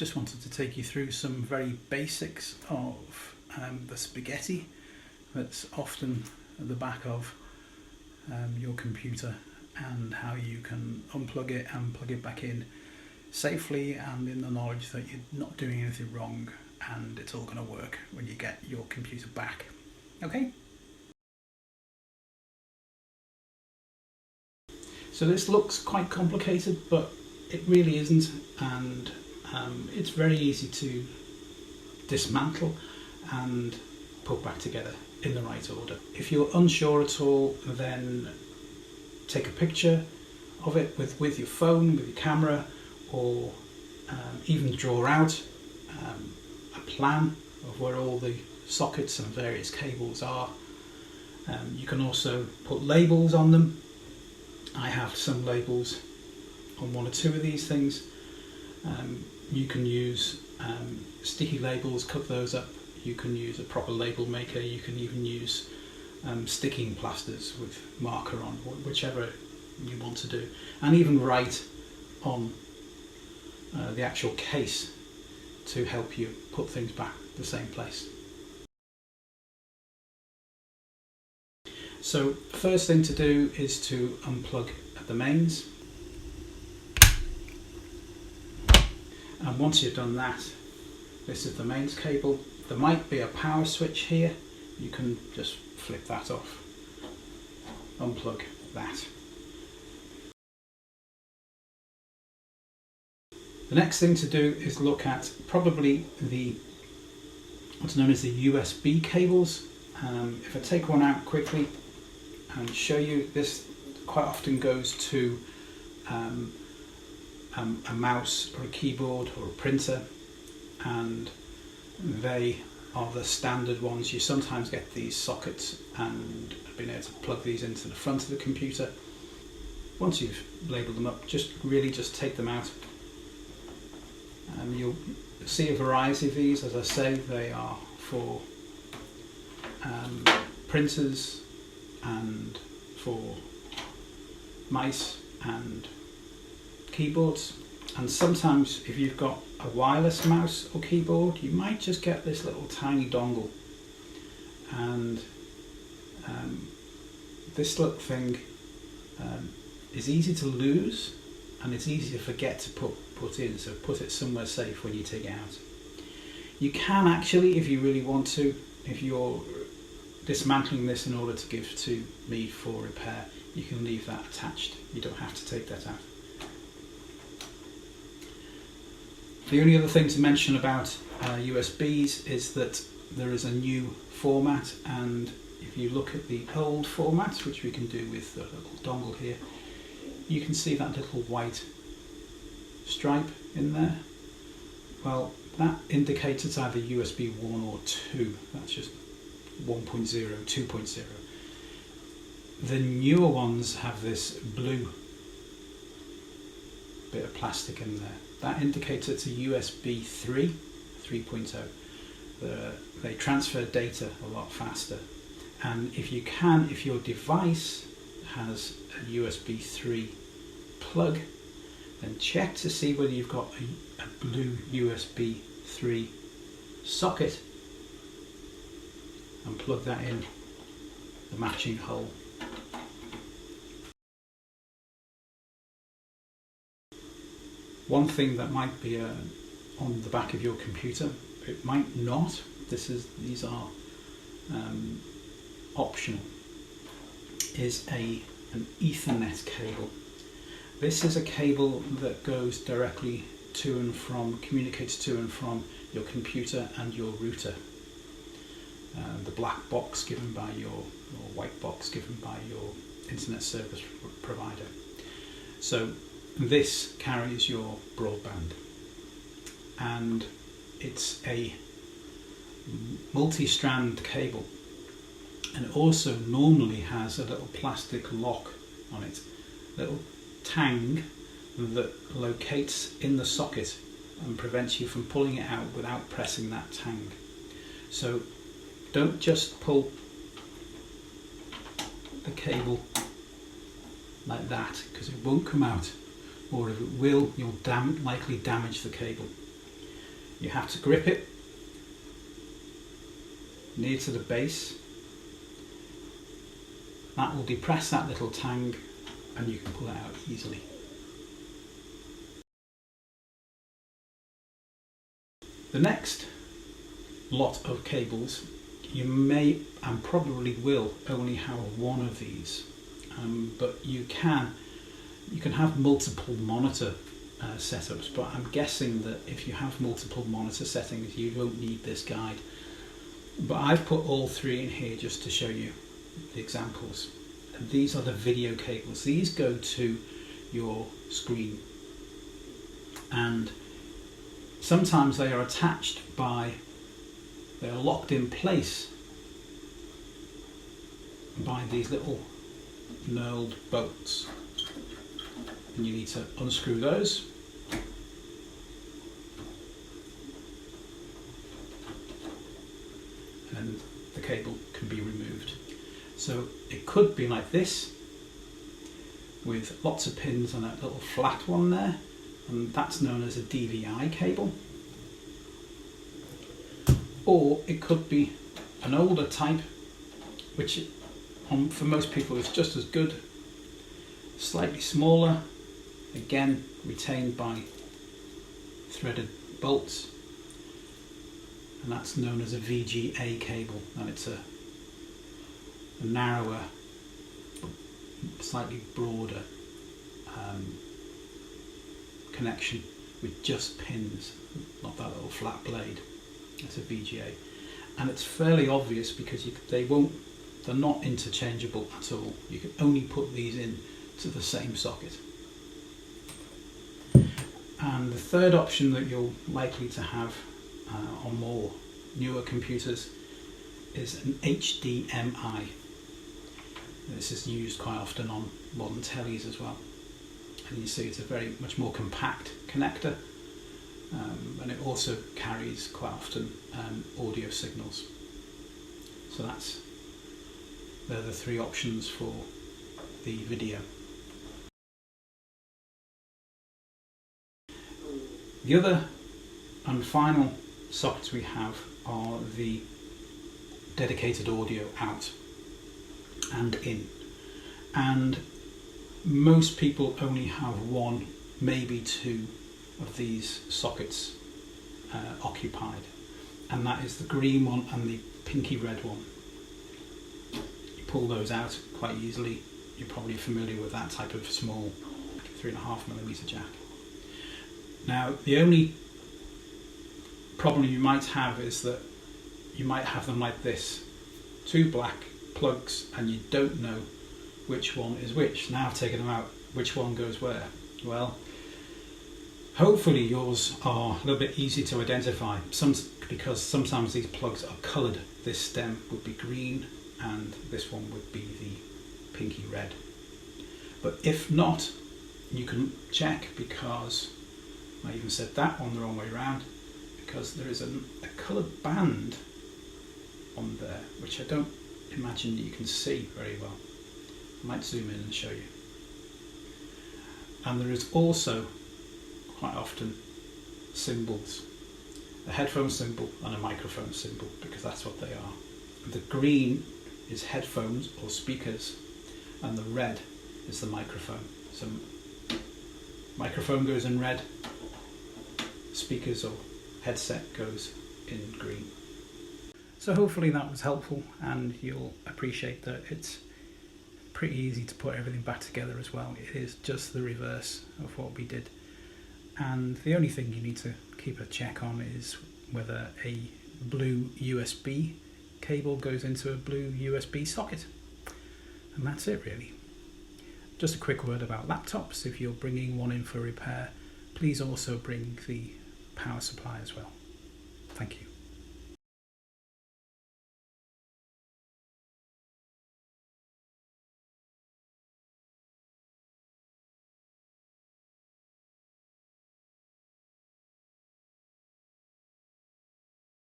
just wanted to take you through some very basics of the spaghetti that's often at the back of your computer, and how you can unplug it and plug it back in safely and in the knowledge that you're not doing anything wrong and it's all going to work when you get your computer back. Okay? So this looks quite complicated, but it really isn't, and it's very easy to dismantle and put back together in the right order. If you're unsure at all, then take a picture of it with your phone, with your camera, or even draw out a plan of where all the sockets and various cables are. You can also put labels on them. I have some labels on one or two of these things. You can use sticky labels, cut those up. You can use a proper label maker. You can even use sticking plasters with marker on, whichever you want to do, and even write on the actual case to help you put things back the same place. So first thing to do is to unplug the mains, and once you've done that, this is the mains cable. There might be a power switch here. You can just flip that off, unplug that. The next thing to do is look at probably what's known as the USB cables. If I take one out quickly and show you, this quite often goes to a mouse or a keyboard or a printer, and they are the standard ones. You sometimes get these sockets, and I've been able to plug these into the front of the computer. Once you've labelled them up, just take them out. You'll see a variety of these. As I say, they are for printers and for mice and keyboards, and sometimes if you've got a wireless mouse or keyboard, you might just get this little tiny dongle, and this little thing is easy to lose and it's easy to forget to put in, so put it somewhere safe when you take it out. You can actually, if you really want to, if you're dismantling this in order to give to me for repair, you can leave that attached. You don't have to take that out. The only other thing to mention about USBs is that there is a new format, and if you look at the old format, which we can do with the little dongle here, you can see that little white stripe in there. Well, that indicates it's either USB 1 or 2. That's just 1.0, 2.0. The newer ones have this blue bit of plastic in there. That indicates it's a USB 3.0. They transfer data a lot faster. And if your device has a USB 3 plug, then check to see whether you've got a blue USB 3 socket and plug that in the matching hole. One thing that might be on the back of your computer, it might not. These are optional. Is an Ethernet cable. This is a cable that goes directly to and from, communicates to and from your computer and your router. The black box given by or white box given by your internet service provider. So this carries your broadband, and it's a multi-strand cable, and it also normally has a little plastic lock on it, little tang that locates in the socket and prevents you from pulling it out without pressing that tang. So don't just pull the cable like that, because it won't come out, or if it will, you'll likely damage the cable. You have to grip it near to the base. That will depress that little tang and you can pull it out easily. The next lot of cables, you may and probably will only have one of these, but you can have multiple monitor setups, but I'm guessing that if you have multiple monitor settings you won't need this guide. But I've put all three in here just to show you the examples. And these are the video cables. These go to your screen, and sometimes they are attached they are locked in place by these little knurled bolts, and you need to unscrew those. And the cable can be removed. So it could be like this, with lots of pins and a little flat one there, and that's known as a DVI cable. Or it could be an older type, which for most people is just as good, slightly smaller, again retained by threaded bolts, and that's known as a VGA cable, and it's a narrower, slightly broader connection with just pins, not that little flat blade. It's a VGA, and it's fairly obvious because they're not interchangeable at all. You can only put these in to the same socket. And the third option that you're likely to have on more newer computers is an HDMI. This is used quite often on modern tellies as well, and you see it's a very much more compact connector, and it also carries quite often audio signals. So they're the three options for the video. The other and final sockets we have are the dedicated audio out and in, and most people only have one, maybe two of these sockets occupied, and that is the green one and the pinky red one. You pull those out quite easily. You're probably familiar with that type of small 3.5mm jack. Now the only problem you might have is that you might have them like this, two black plugs, and you don't know which one is which. Now I've taken them out, which one goes where? Well, hopefully yours are a little bit easy to identify, because sometimes these plugs are coloured. This stem would be green and this one would be the pinky red. But if not, you can check, because I even said that one the wrong way around, because there is a coloured band on there which I don't imagine you can see very well. I might zoom in and show you. And there is also quite often symbols, a headphone symbol and a microphone symbol, because that's what they are. The green is headphones or speakers, and the red is the microphone. So microphone goes in red, speakers or headset goes in green. So hopefully that was helpful, and you'll appreciate that it's pretty easy to put everything back together as well. It is just the reverse of what we did, and the only thing you need to keep a check on is whether a blue USB cable goes into a blue USB socket, and that's it really. Just a quick word about laptops: if you're bringing one in for repair, please also bring the power supply as well. Thank you.